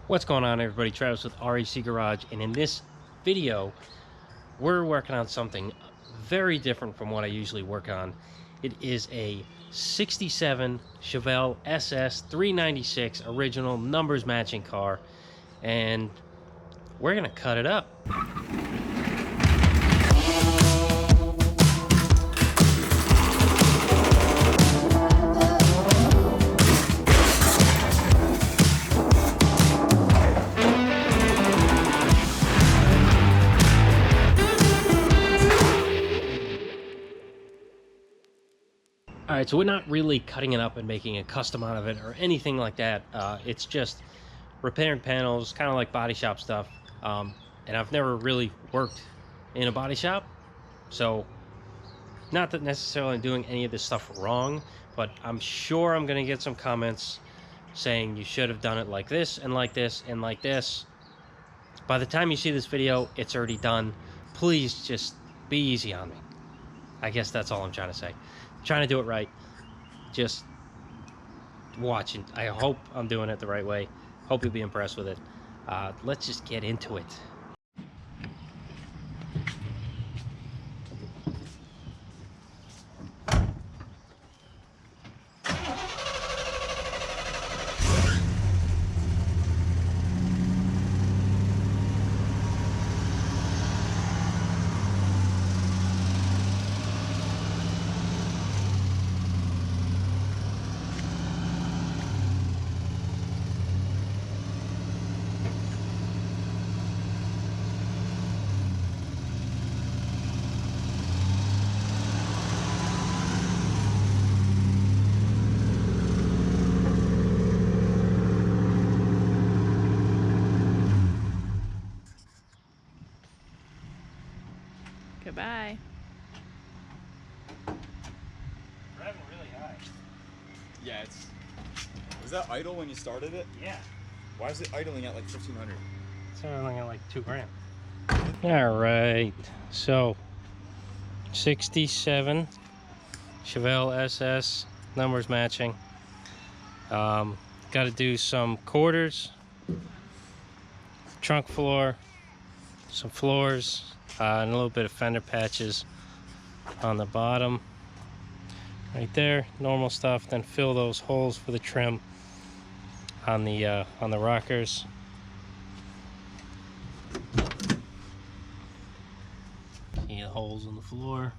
What's going on, everybody? Travis with REC Garage, and in this video we're working on something very different from what I usually work on. It is a 67 Chevelle SS 396 original numbers matching car, and we're gonna cut it up. Alright, so we're not really cutting it up and making a custom out of it or anything like that. It's just repairing panels, kind of like body shop stuff. And I've never really worked in a body shop, so not that necessarily I'm doing any of this stuff wrong, but I'm sure I'm going to get some comments saying you should have done it like this and like this and like this. By the time you see this video, it's already done. Please just be easy on me. I guess that's all I'm trying to say. Trying to do it right. Just watching. I hope I'm doing it the right way. Hope you'll be impressed with it. Let's just get into it. Goodbye. Driving really high. Yeah, it's... Was that idle when you started it? Yeah. Why is it idling at like 1,500? It's only like $2 grand. Alright, so 67 Chevelle SS, numbers matching. Got to do some quarters, trunk floor, some floors, and a little bit of fender patches on the bottom right there, normal stuff. Then fill those holes for the trim on the rockers. See the holes in the floor.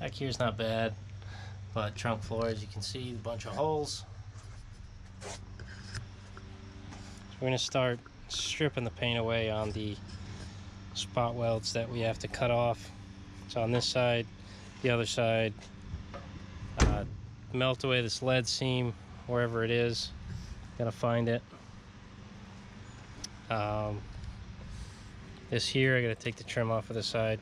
Back here's not bad, but trunk floor, as you can see, a bunch of holes. So we're going to start stripping the paint away on the spot welds that we have to cut off. So on this side, the other side, melt away this lead seam wherever it is. Gotta find it. This here, I gotta take the trim off of the side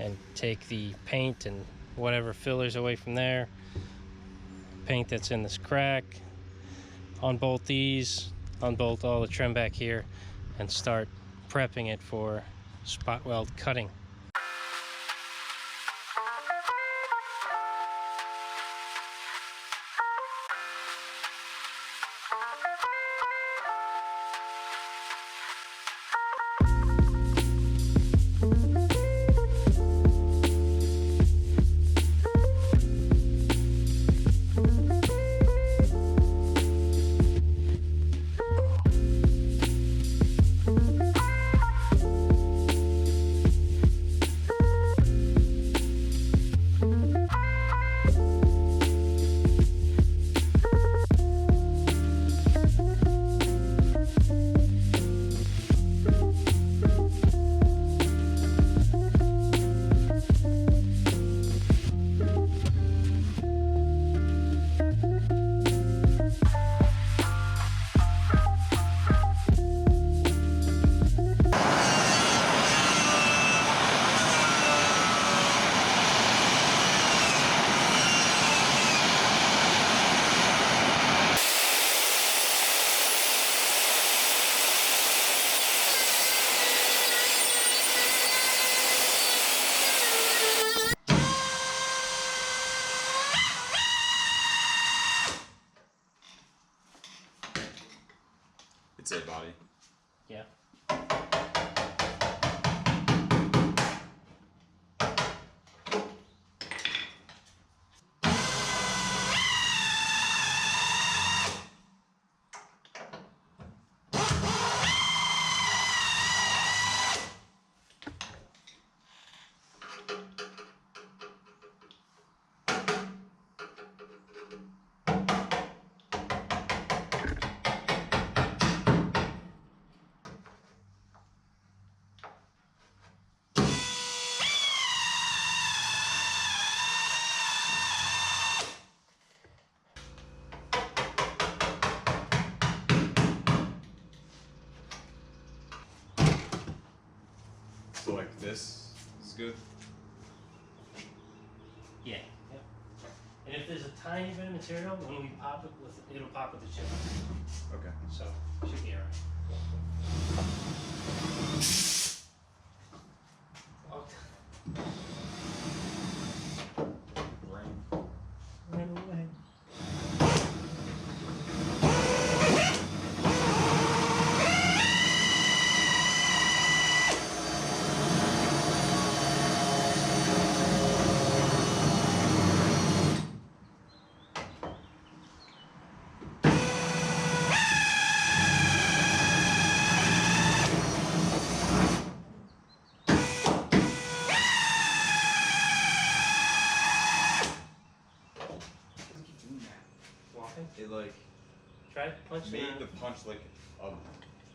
and take the paint and whatever fillers away from there. Paint that's in this crack. Unbolt these, unbolt all the trim back here, and start prepping it for spot weld cutting. Could say body. Yeah. So like this is good. Yeah. Yep. And if there's a tiny bit of material, when we pop it with, it'll pop with the chip. Okay. So should be alright. Oh, Rain. right away. Walking. It like Try to punch made it. the punch like a oval,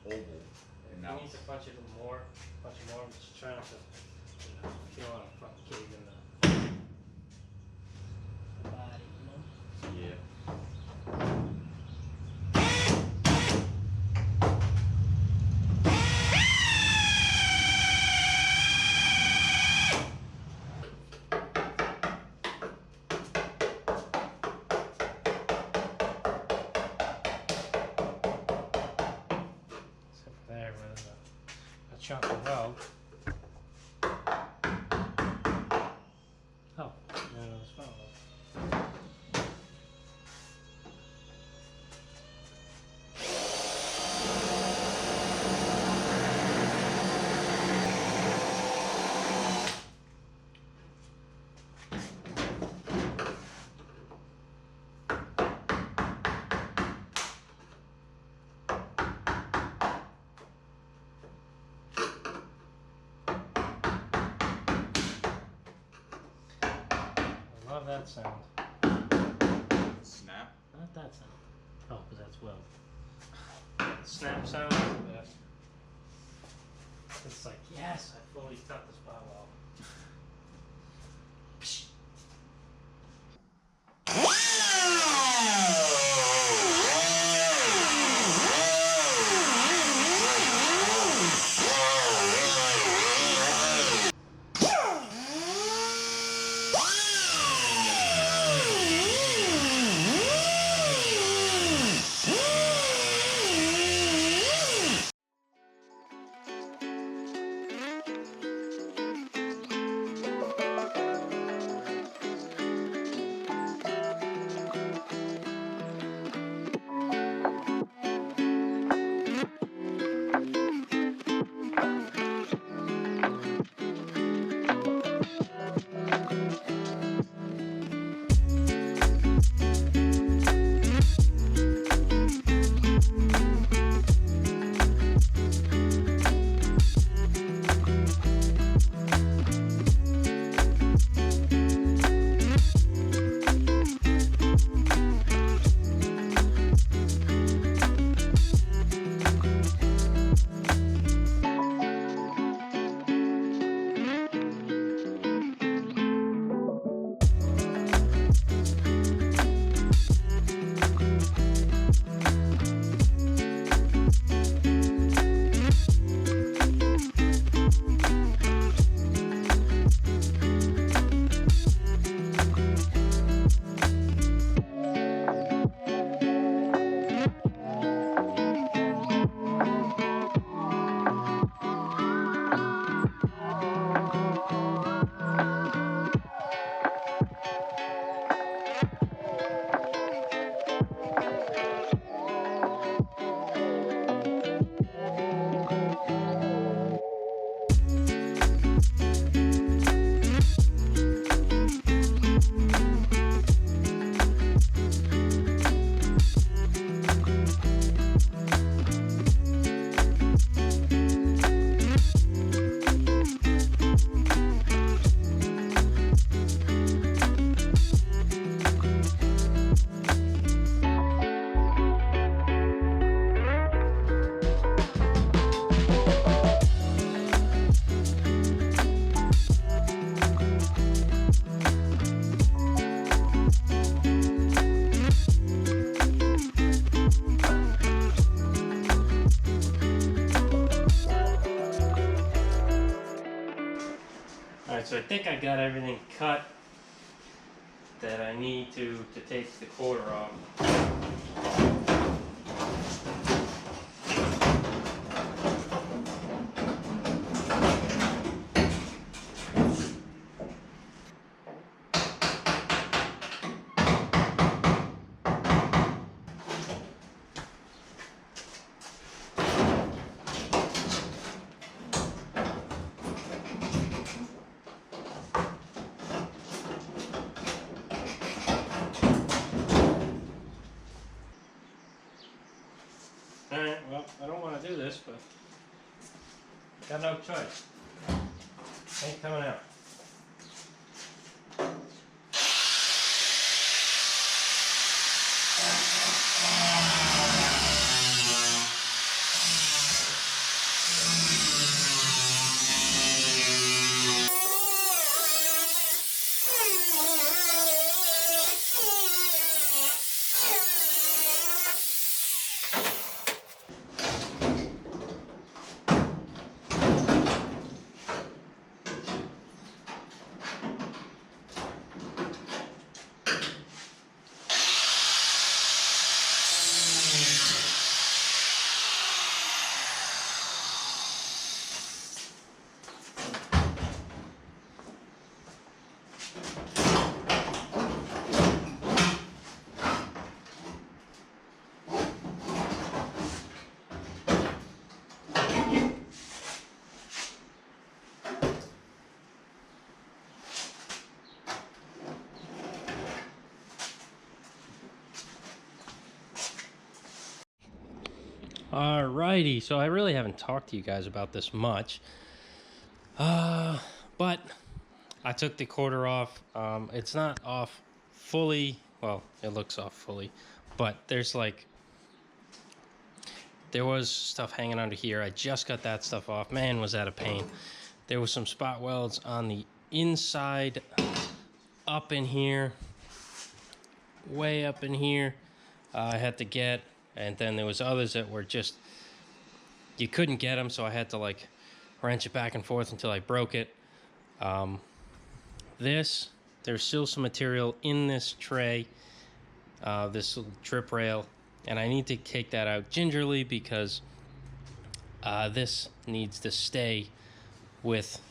and You now need to punch it more. Punch it more. Just try not to, you don't want to fucking cave in the body, you know? yeah. Except for there, where there's a chunk of weld. Oh, no, it's fine. I love that sound. Snap. Not that sound. Oh, because that's weld. Snap sound is the best. It's like, yes, I fully cut the spot weld. I think I got everything cut that I need to take the quarter off. Alright, well, I don't want to do this, but got no choice. Ain't coming out. Alrighty, so I really haven't talked to you guys about this much, but I took the quarter off. It's not off fully. Well, it looks off fully, but there was stuff hanging under here. I just got that stuff off. Man, was that a pain. There was some spot welds on the inside, up in here, way up in here. I had to get, and then there was others that were just, you couldn't get them, so I had to like wrench it back and forth until I broke it. There's still some material in this tray, this little drip rail, and I need to take that out gingerly because this needs to stay with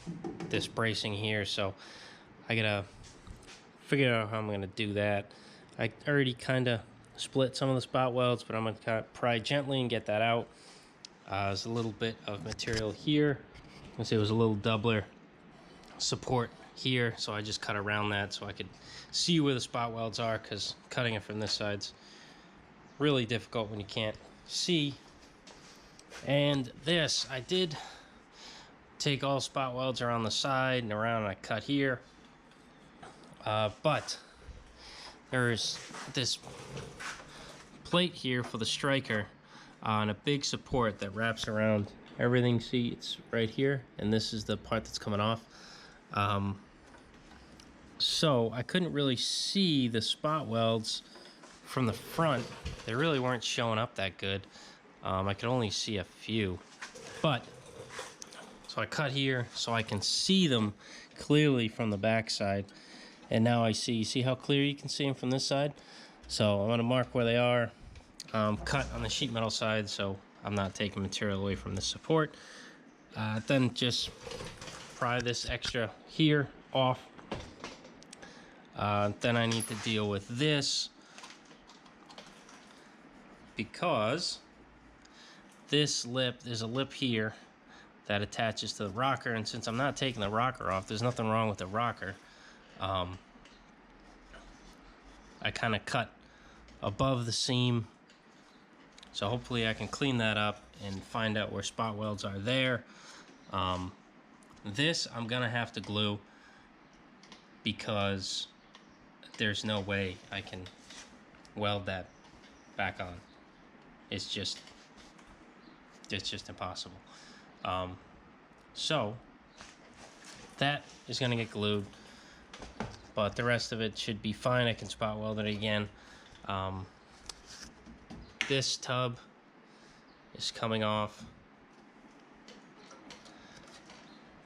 this bracing here, so I gotta figure out how I'm gonna do that. I already kind of split some of the spot welds, but I'm gonna kind of pry gently and get that out. There's a little bit of material here. Let's say it was a little doubler support here, so I just cut around that so I could see where the spot welds are, because cutting it from this side's really difficult when you can't see. And this, I did take all spot welds around the side and around, and I cut here, but there's this plate here for the striker on a big support that wraps around everything. See, it's right here, and this is the part that's coming off. So I couldn't really see the spot welds from the front. They really weren't showing up that good. I could only see a few, but so I cut here so I can see them clearly from the back side. And now I see how clear you can see them from this side. So I'm going to mark where they are, cut on the sheet metal side, so I'm not taking material away from the support. Then just pry this extra here off. Then I need to deal with this, because this lip, there's a lip here that attaches to the rocker, and since I'm not taking the rocker off, there's nothing wrong with the rocker. I kind of cut above the seam, so hopefully I can clean that up and find out where spot welds are there. This I'm gonna have to glue, because there's no way I can weld that back on. It's just impossible. So that is gonna get glued, but the rest of it should be fine. I can spot weld it again. This tub is coming off.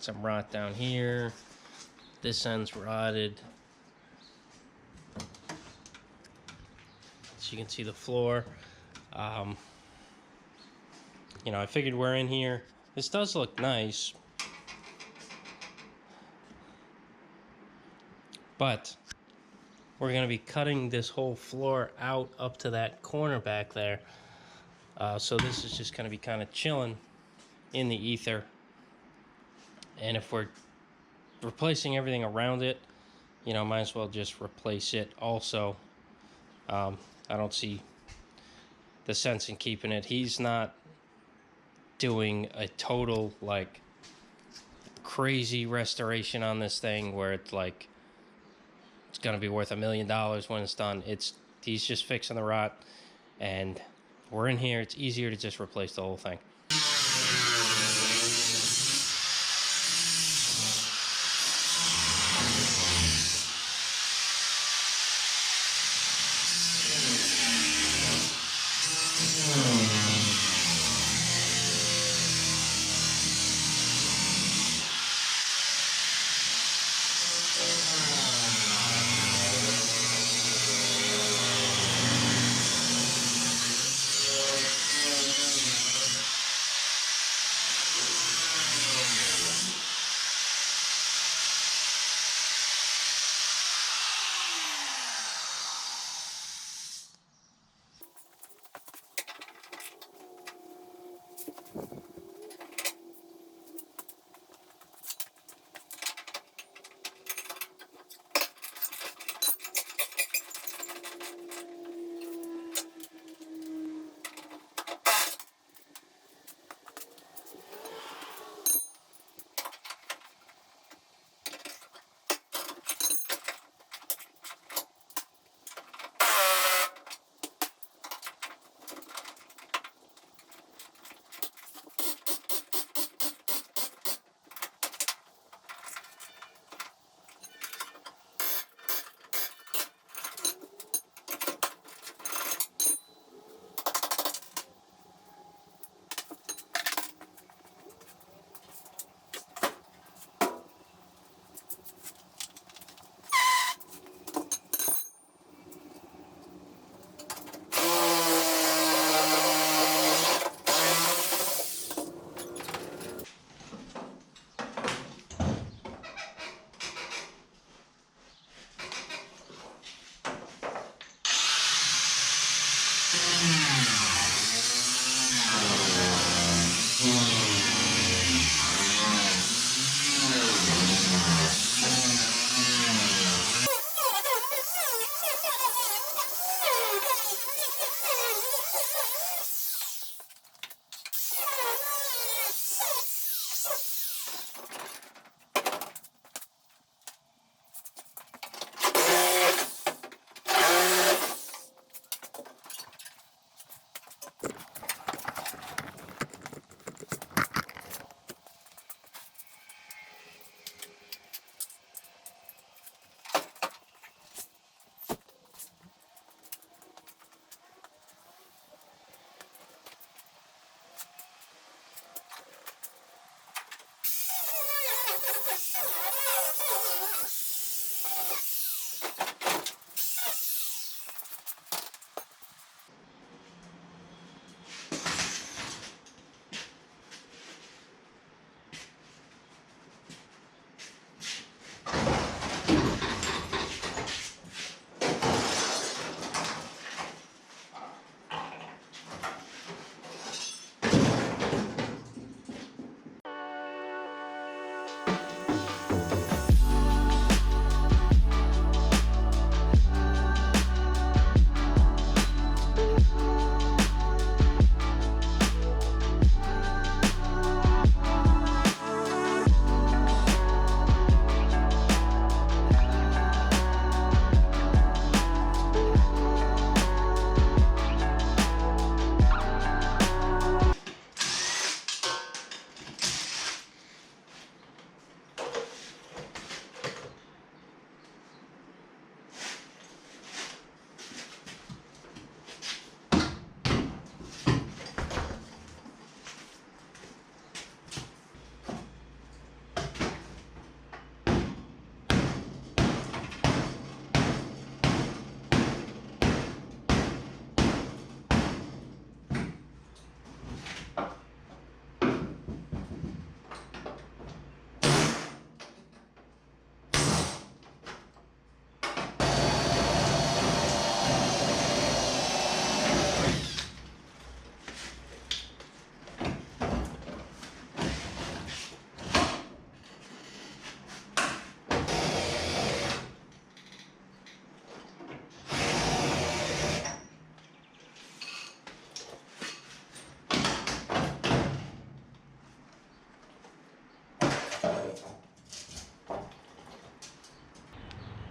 Some rot down here. This end's rotted. So you can see the floor. You know, I figured we're in here. This does look nice, but we're going to be cutting this whole floor out up to that corner back there. So this is just going to be kind of chilling in the ether. And if we're replacing everything around it, you know, might as well just replace it also. I don't see the sense in keeping it. He's not doing a total, like, crazy restoration on this thing where it's like it's gonna be worth $1 million when it's done. He's just fixing the rot, and we're in here. It's easier to just replace the whole thing.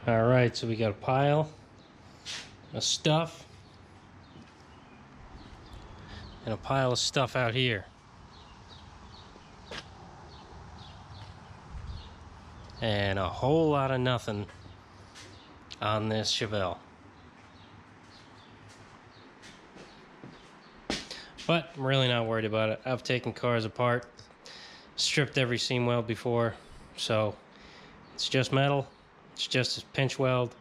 All right, so we got a pile of stuff and a pile of stuff out here. And a whole lot of nothing on this Chevelle. But I'm really not worried about it. I've taken cars apart, stripped every seam weld before, so it's just metal. It's just a pinch weld.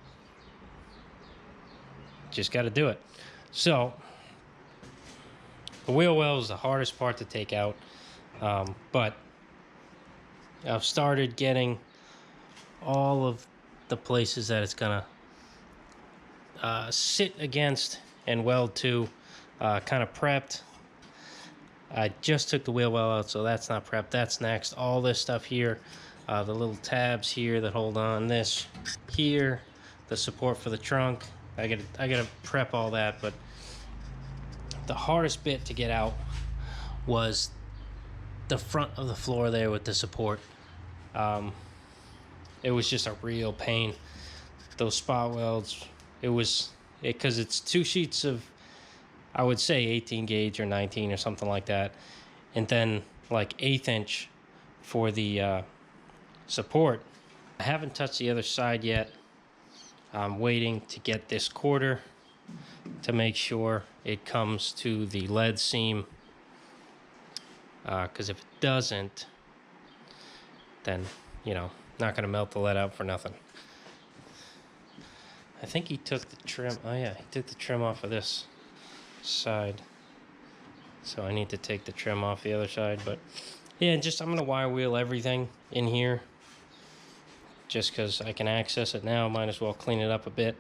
Just got to do it. So the wheel well is the hardest part to take out, but I've started getting all of the places that it's gonna sit against and weld to kind of prepped. I just took the wheel well out, so that's not prepped. That's next. All this stuff here, the little tabs here that hold on this here, the support for the trunk. I gotta prep all that, but the hardest bit to get out was the front of the floor there with the support. It was just a real pain. Those spot welds, because it's 2 sheets of, I would say 18 gauge or 19 or something like that, and then like 1/8 inch for the support. I haven't touched the other side yet. I'm waiting to get this quarter to make sure it comes to the lead seam, because if it doesn't, then, you know, not going to melt the lead out for nothing. I think he took the trim. Oh yeah, he took the trim off of this side, so I need to take the trim off the other side. But yeah, I'm going to wire wheel everything in here just because I can access it now. Might as well clean it up a bit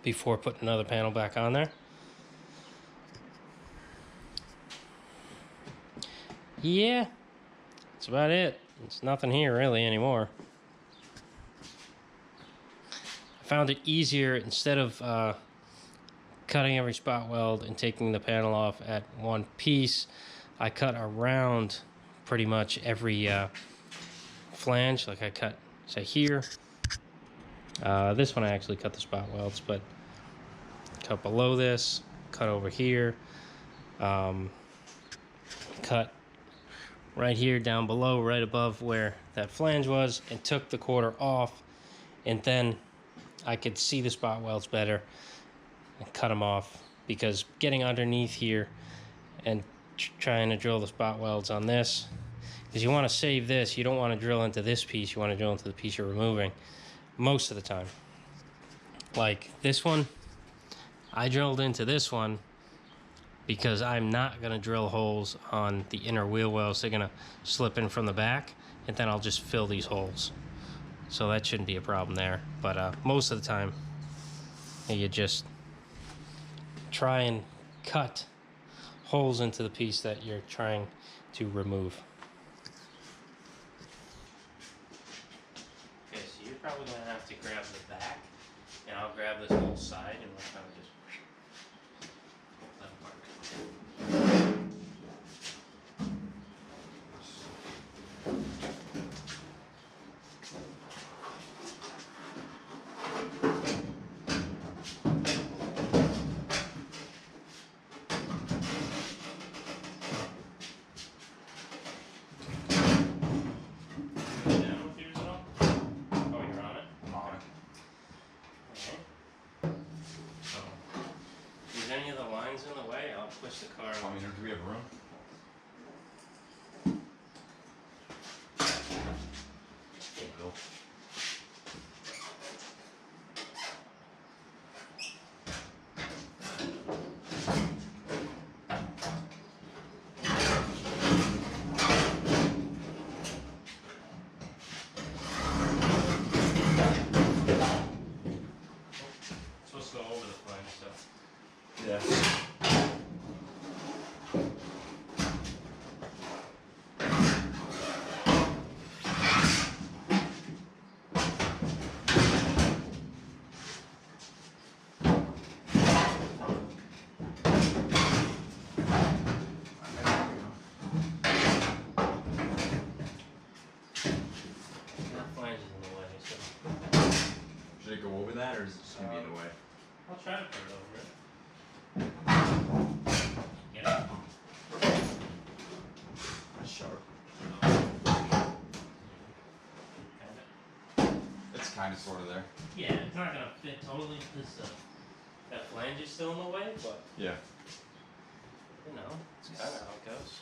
before putting another panel back on there. Yeah, that's about it. It's nothing here really anymore. I found it easier, instead of cutting every spot weld and taking the panel off at one piece, I cut around pretty much every flange. Like I cut, say, here. This one I actually cut the spot welds, but cut below this, cut over here, cut right here down below, right above where that flange was, and took the quarter off, and then I could see the spot welds better and cut them off, because getting underneath here and trying to drill the spot welds on this, because you want to save this, you don't want to drill into this piece, you want to drill into the piece you're removing most of the time. Like this one, I drilled into this one because I'm not going to drill holes on the inner wheel wells. They're going to slip in from the back, and then I'll just fill these holes. So that shouldn't be a problem there. But most of the time, you just try and cut holes into the piece that you're trying to remove. Okay, so you're probably going to have to grab the back, and I'll grab this whole side, and we'll kind of just pull that apart. Any of the lines in the way, I'll push the car. I mean, do we have room? Bill. Supposed to go over the flange, so. Yeah. is it just gonna be in the way? I'll try to put it over it. Get it? That's sharp. Kinda. It's kind of sort of there. Yeah, it's not gonna fit totally because that flange is still in the way, but Yeah. you know, it's kind of how it goes.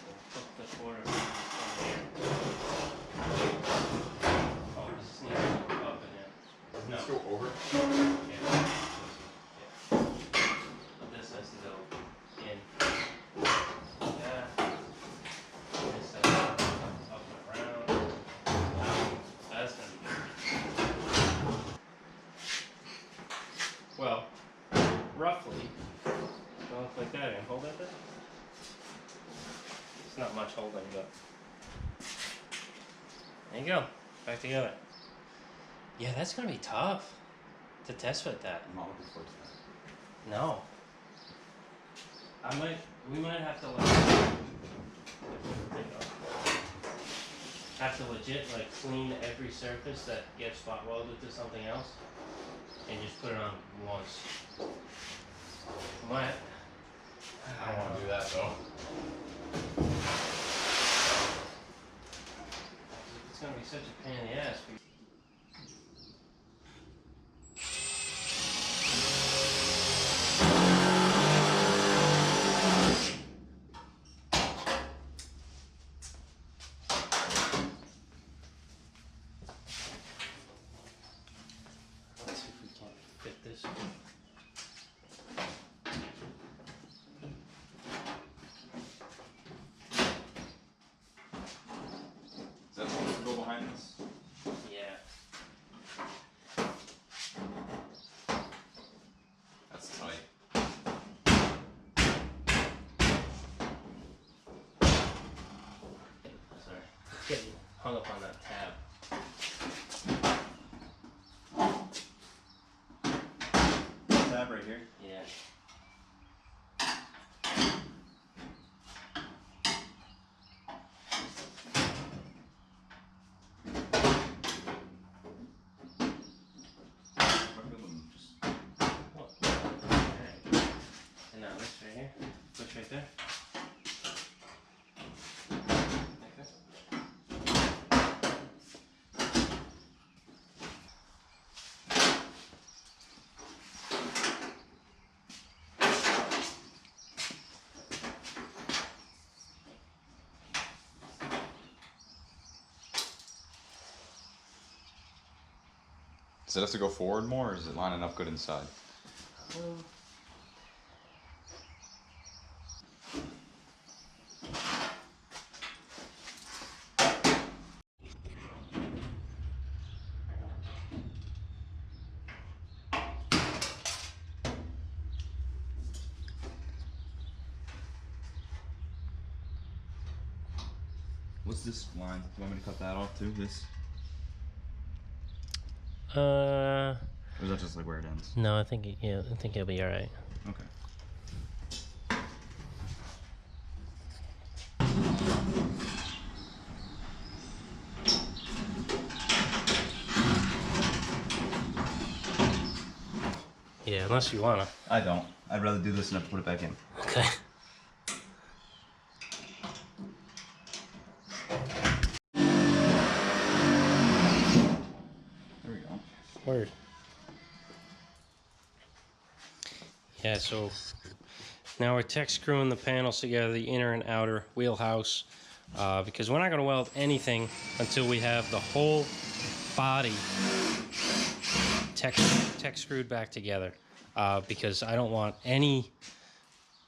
We'll put the quarter from here. Oh, this needs to go up in it. No. Let's go over. Yeah. But this has to go in. Yeah. This has to go up and around. That's gonna be good. Well, roughly, go up like that and hold it there. It's not much holding, but there you go. Back together. Yeah, that's gonna be tough to test fit that. I'm not looking forward to that. No. We might have to legit like clean every surface that gets spot welded to something else and just put it on once. Might. I don't want to do that though. It's gonna be such a pain in the ass. Let's see if we can fit this. Is that supposed to go behind this? Yeah. That's tight. Sorry. It's getting hung up on that tab. Tab right here. Yeah. Oh. Alright. And now this right here. Push right there. Like that. Does it have to go forward more, or is it lining up good inside? What's this line? Do you want me to cut that off too? This? Or is that just like where it ends? No, I think it'll be all right. Okay. Yeah, unless you wanna. I don't. I'd rather do this and have to put it back in. Okay. There we go. Word. Yeah, so now we're tech screwing the panels together, the inner and outer wheelhouse, because we're not going to weld anything until we have the whole body tech screwed back together, because I don't want any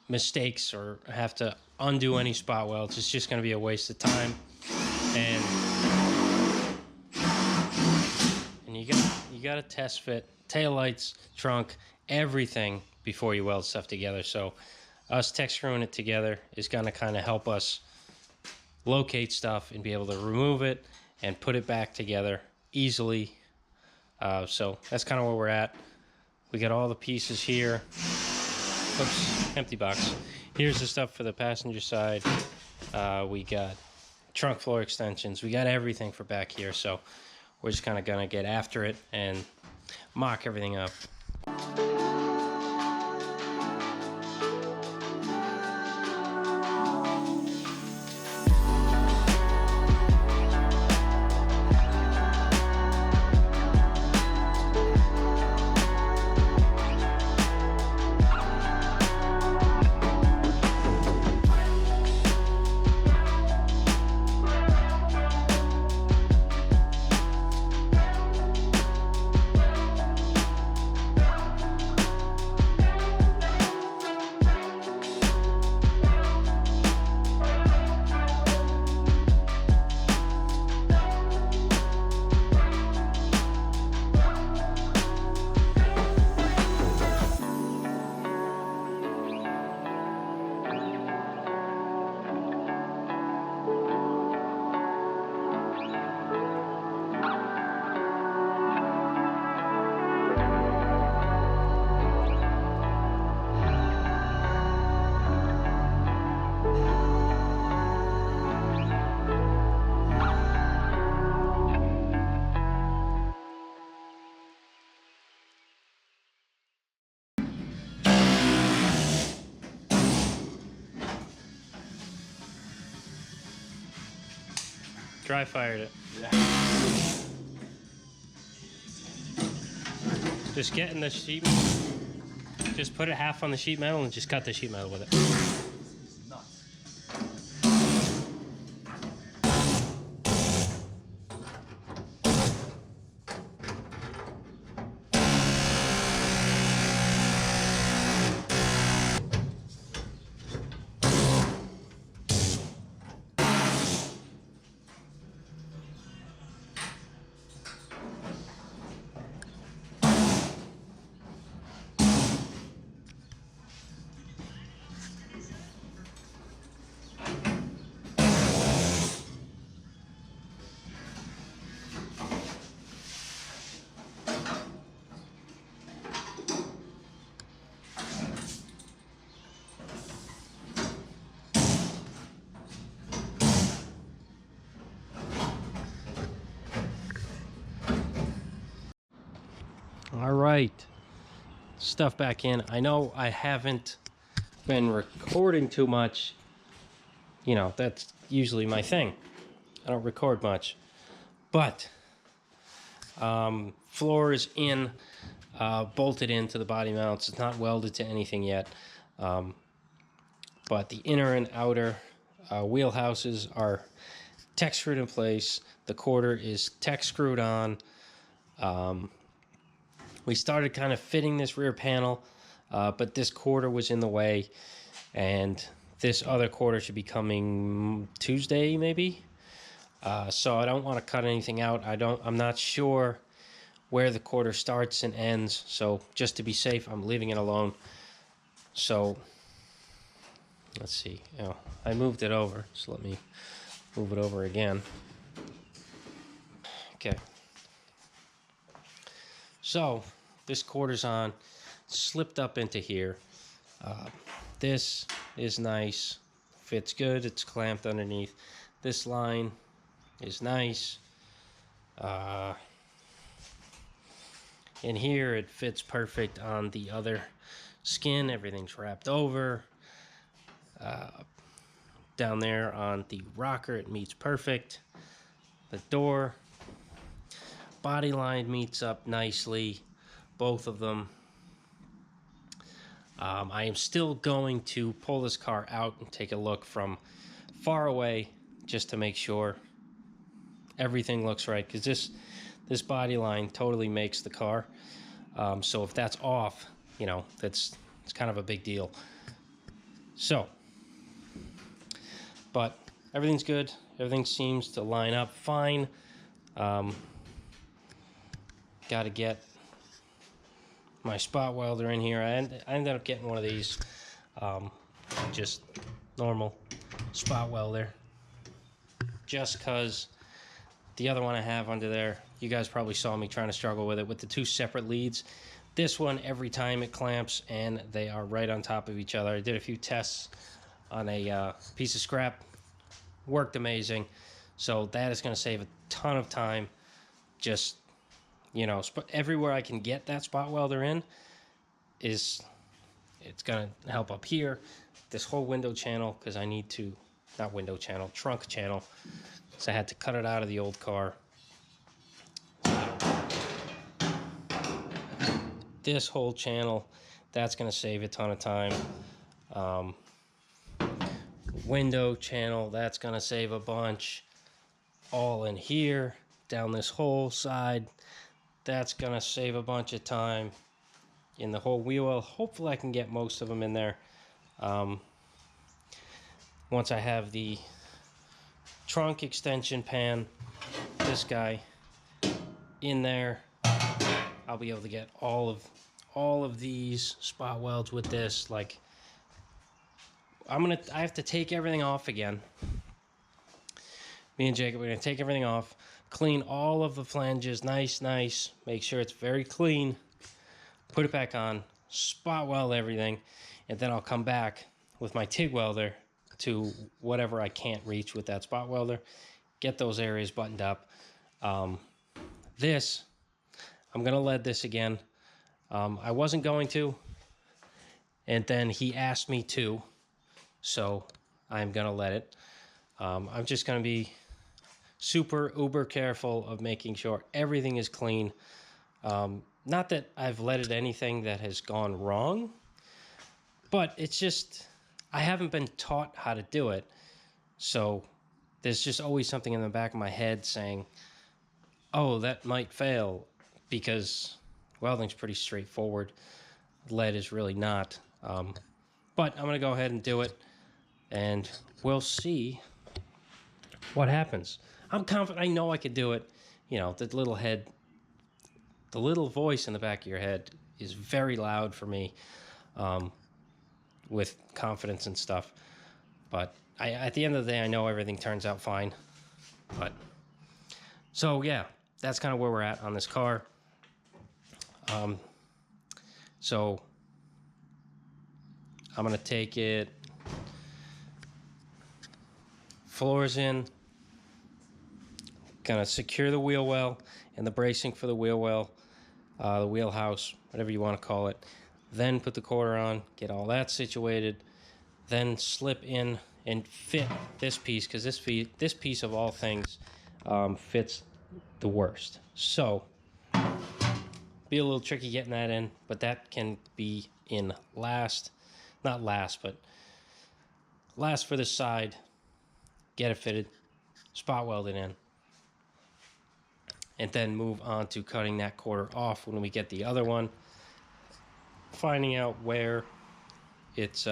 mistakes or have to undo any spot welds. It's just going to be a waste of time, and you got to test fit taillights, trunk, everything before you weld stuff together. So us tech screwing it together is going to kind of help us locate stuff and be able to remove it and put it back together easily. So that's kind of where we're at. We got all the pieces here. Oops, empty box. Here's the stuff for the passenger side. We got trunk floor extensions. We got everything for back here, so we're just kind of gonna get after it and mock everything up. Dry fired it. Yeah. Just get in the sheet. Just put it half on the sheet metal and just cut the sheet metal with it. Nuts. All right, stuff back in. I know I haven't been recording too much. You know, that's usually my thing. I don't record much. But floor is in, bolted into the body mounts. It's not welded to anything yet. But the inner and outer wheelhouses are tech screwed in place. The quarter is tech screwed on. We started kind of fitting this rear panel, but this quarter was in the way, and this other quarter should be coming Tuesday, maybe. So I don't want to cut anything out. I'm not sure where the quarter starts and ends. So just to be safe, I'm leaving it alone. So let's see. Oh, I moved it over. So let me move it over again. Okay. So this quarter's on, slipped up into here. This is nice, fits good. It's clamped underneath. This line is nice. In here, it fits perfect on the other skin. Everything's wrapped over. Down there on the rocker, it meets perfect. The door, body line meets up nicely, both of them. I am still going to pull this car out and take a look from far away just to make sure everything looks right, because this body line totally makes the car. So if that's off, you know, it's kind of a big deal. So, but everything's good. Everything seems to line up fine. Got to get my spot welder in here. I ended up getting one of these, just normal spot welder, just because the other one I have under there, you guys probably saw me trying to struggle with it with the two separate leads. This one, every time it clamps, and they are right on top of each other. I did a few tests on a piece of scrap. Worked amazing. So that is going to save a ton of time. Just, you know, everywhere I can get that spot welder in it's going to help up here. This whole window channel, because I need to, not window channel, trunk channel. So I had to cut it out of the old car. This whole channel, that's going to save a ton of time. Window channel, that's going to save a bunch. All in here, down this whole side, that's going to save a bunch of time. In the whole wheel well, hopefully I can get most of them in there. Once I have the trunk extension pan, this guy, in there, I'll be able to get all of these spot welds with this. Like, I have to take everything off again. Me and Jacob are gonna take everything off, clean all of the flanges nice, make sure it's very clean, put it back on, spot weld everything, and then I'll come back with my TIG welder to whatever I can't reach with that spot welder, get those areas buttoned up. This, I'm gonna lead this again. I wasn't going to, and then he asked me to, so I'm gonna let it. I'm just gonna be super uber careful of making sure everything is clean. Not that I've leaded anything that has gone wrong, but it's just, I haven't been taught how to do it. So there's just always something in the back of my head saying, oh, that might fail, because welding's pretty straightforward. Lead is really not. But I'm going to go ahead and do it, and we'll see what happens. I'm confident. I know I could do it. You know, the little voice in the back of your head is very loud for me, with confidence and stuff. But at the end of the day, I know everything turns out fine. But so yeah, that's kind of where we're at on this car. So I'm gonna take it, floors in, gonna secure the wheel well and the bracing for the wheel well, the wheelhouse, whatever you want to call it. Then put the quarter on, get all that situated, then slip in and fit this piece, because this piece of all things fits the worst. So be a little tricky getting that in, but that can be in last. Not last, but last for this side. Get it fitted, spot weld it in, and then move on to cutting that quarter off when we get the other one, finding out where it's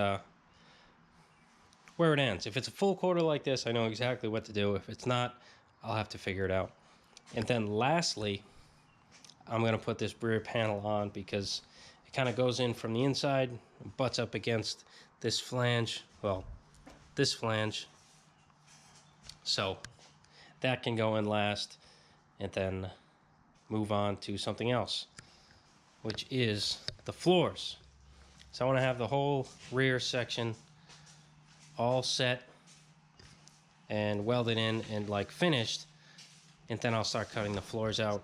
where it ends. If it's a full quarter like this, I know exactly what to do. If it's not, I'll have to figure it out. And then lastly, I'm going to put this rear panel on, because it kind of goes in from the inside, butts up against this flange, well, this flange. So that can go in last, and then move on to something else, which is the floors. So I want to have the whole rear section all set and welded in and like finished, and then I'll start cutting the floors out